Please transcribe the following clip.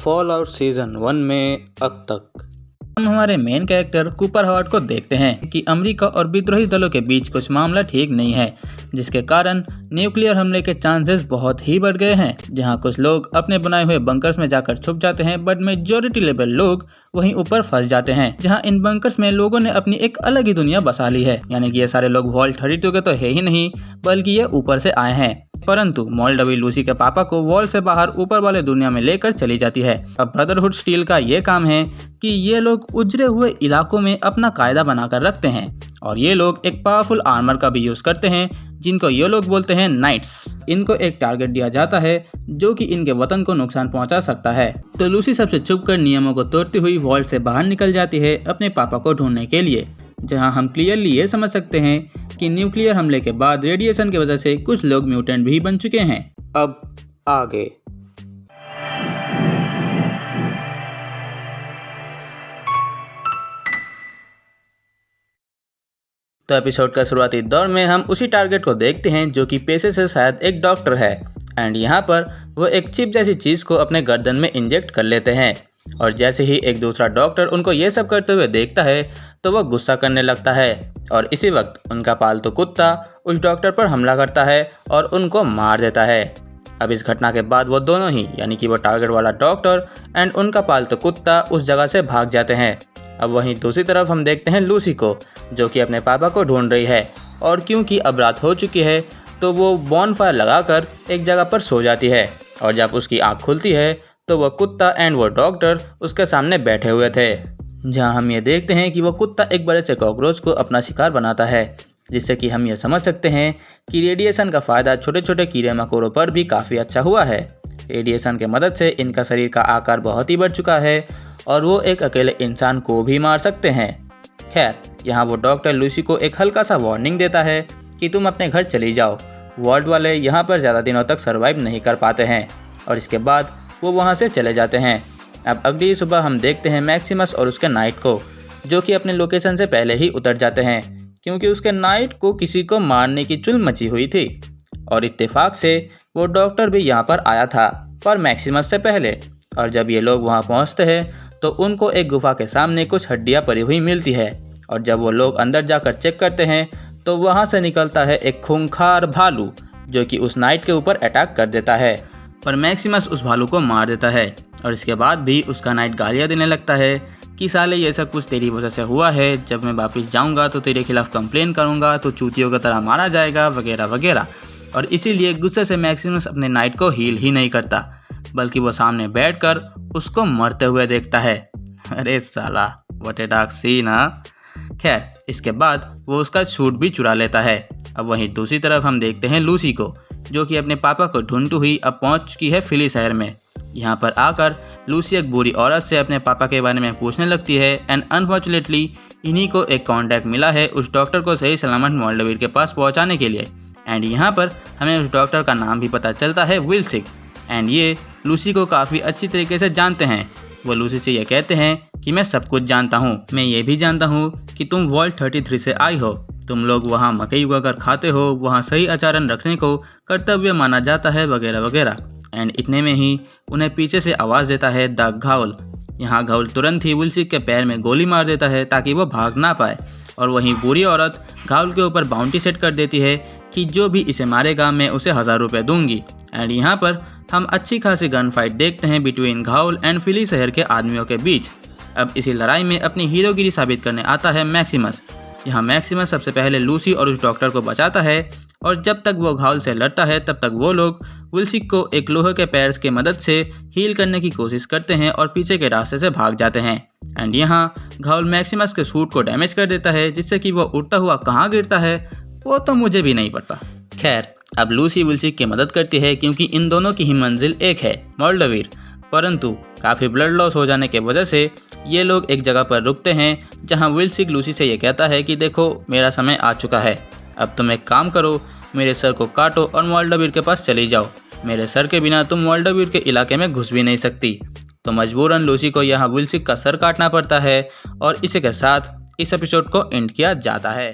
Fall out season 1 में अब तक हम हमारे मेन कैरेक्टर कूपर हावर्ड को देखते हैं कि अमेरिका और विद्रोही दलों के बीच कुछ मामला ठीक नहीं है, जिसके कारण न्यूक्लियर हमले के चांसेस बहुत ही बढ़ गए हैं। जहां कुछ लोग अपने बनाए हुए बंकर्स में जाकर छुप जाते हैं, बट मेजॉरिटी लेवल लोग वहीं ऊपर फंस जाते हैं, जहां इन बंकर्स में लोगों ने अपनी एक अलग ही दुनिया बसा ली है। यानी कि ये सारे लोग वॉल्ट 32 के तो है ही नहीं, बल्कि ये ऊपर से आए हैं। परंतु मॉल्डवी लूसी के पापा को वॉल से बाहर ऊपर वाले दुनिया में लेकर चली जाती है। अब ब्रदरहुड स्टील का ये काम है कि ये लोग उजड़े हुए इलाकों में अपना कायदा बनाकर रखते हैं, और ये लोग एक पावरफुल आर्मर का भी यूज करते हैं, जिनको ये लोग बोलते हैं नाइट्स। इनको एक टारगेट दिया जाता है जो कि इनके वतन को नुकसान पहुंचा सकता है। तो लूसी सबसे छुपकर नियमों को तोड़ती हुई वॉल से बाहर निकल जाती है अपने पापा को ढूंढने के लिए, जहां हम क्लियरली ये समझ सकते हैं कि न्यूक्लियर हमले के बाद रेडिएशन की वजह से कुछ लोग म्यूटेंट भी बन चुके हैं। अब आगे तो एपिसोड का शुरुआती दौर में हम उसी टारगेट को देखते हैं जो कि पेशे से शायद एक डॉक्टर है, एंड यहाँ पर वो एक चिप जैसी चीज़ को अपने गर्दन में इंजेक्ट कर लेते हैं। और जैसे ही एक दूसरा डॉक्टर उनको ये सब करते हुए देखता है तो वह गुस्सा करने लगता है, और इसी वक्त उनका पालतू कुत्ता उस डॉक्टर पर हमला करता है और उनको मार देता है। अब इस घटना के बाद वो दोनों ही, यानी कि वो टारगेट वाला डॉक्टर एंड उनका पालतू कुत्ता उस जगह से भाग जाते हैं। अब वहीं दूसरी तरफ हम देखते हैं लूसी को, जो कि अपने पापा को ढूंढ रही है, और क्योंकि अब रात हो चुकी है तो वो बॉनफायर लगाकर एक जगह पर सो जाती है। और जब उसकी आँख खुलती है तो वह कुत्ता एंड वो डॉक्टर उसके सामने बैठे हुए थे, जहां हम ये देखते हैं कि वो कुत्ता एक बड़े से कॉकरोच को अपना शिकार बनाता है, जिससे कि हम ये समझ सकते हैं कि रेडिएशन का फ़ायदा छोटे छोटे कीड़े मकोड़ों पर भी काफ़ी अच्छा हुआ है। रेडिएशन के मदद से इनका शरीर का आकार बहुत ही बढ़ चुका है और वो एक अकेले इंसान को भी मार सकते हैं। खैर, यहाँ वो डॉक्टर लूसी को एक हल्का सा वार्निंग देता है कि तुम अपने घर चली जाओ, वॉल्ट वाले यहाँ पर ज़्यादा दिनों तक सर्वाइव नहीं कर पाते हैं, और इसके बाद वो वहाँ से चले जाते हैं। अब अगली सुबह हम देखते हैं मैक्सिमस और उसके नाइट को, जो कि अपने लोकेशन से पहले ही उतर जाते हैं, क्योंकि उसके नाइट को किसी को मारने की चुल मची हुई थी। और इत्तेफाक से वो डॉक्टर भी यहाँ पर आया था, पर मैक्सिमस से पहले। और जब ये लोग वहाँ पहुँचते हैं तो उनको एक गुफा के सामने कुछ हड्डियाँ पड़ी हुई मिलती है, और जब वो लोग अंदर जाकर चेक करते हैं तो वहाँ से निकलता है एक खूंखार भालू, जो कि उस नाइट के ऊपर अटैक कर देता है। पर मैक्सिमस उस भालू को मार देता है, और इसके बाद भी उसका नाइट गालियाँ देने लगता है कि साले ये सब कुछ तेरी वजह से हुआ है, जब मैं वापस जाऊंगा तो तेरे खिलाफ कंप्लेन करूंगा, तो चूतियों की तरह मारा जाएगा वगैरह वगैरह। और इसीलिए गुस्से से मैक्सिमस अपने नाइट को हील ही नहीं करता, बल्कि वो सामने बैठकर उसको मरते हुए देखता है। अरे साला, व्हाट ए डार्क सीन। खैर, इसके बाद वो उसका सूट भी चुरा लेता है। अब वहीं दूसरी तरफ हम देखते हैं लूसी को, जो कि अपने पापा को ढूंढती हुई अब पहुंच चुकी है फिली शहर में। यहाँ पर आकर लूसी एक बुरी औरत से अपने पापा के बारे में पूछने लगती है, एंड अनफॉर्चुनेटली इन्हीं को एक कॉन्टैक्ट मिला है उस डॉक्टर को सही सलामत मॉल्डवीर के पास पहुँचाने के लिए। एंड यहाँ पर हमें उस डॉक्टर का नाम भी पता चलता है, विल्सिक। एंड ये लूसी को काफ़ी अच्छी तरीके से जानते हैं। वो लूसी से ये कहते हैं कि मैं सब कुछ जानता हूँ, मैं ये भी जानता हूँ कि तुम वॉल्ट 33 से आई हो, तुम लोग वहाँ मकई उगाकर खाते हो, वहाँ सही आचरण रखने को कर्तव्य माना जाता है वगैरह वगैरह। एंड इतने में ही उन्हें पीछे से आवाज़ देता है द घाउल। यहाँ घाउल तुरंत ही विल्सिक के पैर में गोली मार देता है ताकि वो भाग ना पाए, और वहीं बुरी औरत घाउल के ऊपर बाउंटी सेट कर देती है कि जो भी इसे मारेगा मैं उसे 1000 रुपये दूंगी। एंड यहाँ पर हम अच्छी खासी गन फाइट देखते हैं बिटवीन घाउल एंड फिली शहर के आदमियों के बीच। अब इसी लड़ाई में अपनी हीरोगिरी साबित करने आता है मैक्सिमस। यहाँ मैक्सिमस सबसे पहले लूसी और उस डॉक्टर को बचाता है, और जब तक वो घाउल से लड़ता है तब तक वो लोग विल्सिक को एक लोहे के पैर की मदद से हील करने की कोशिश करते हैं और पीछे के रास्ते से भाग जाते हैं। एंड यहाँ घाउल मैक्सिमस के सूट को डैमेज कर देता है, जिससे कि वो उड़ता हुआ कहाँ गिरता है वो तो मुझे भी नहीं पता। खैर, अब लूसी विल्सिक की मदद करती है क्योंकि इन दोनों की ही मंजिल एक है, मॉल्डवीर। परंतु काफ़ी ब्लड लॉस हो जाने की वजह से ये लोग एक जगह पर रुकते हैं, जहां विल्सिक लूसी से ये कहता है कि देखो मेरा समय आ चुका है, अब तुम एक काम करो, मेरे सर को काटो और मॉल्डवीर के पास चली जाओ। मेरे सर के बिना तुम मॉल्डवीर के इलाके में घुस भी नहीं सकती। तो मजबूरन लूसी को यहाँ विल्सिक का सर काटना पड़ता है, और इसी के साथ इस एपिसोड को एंड किया जाता है।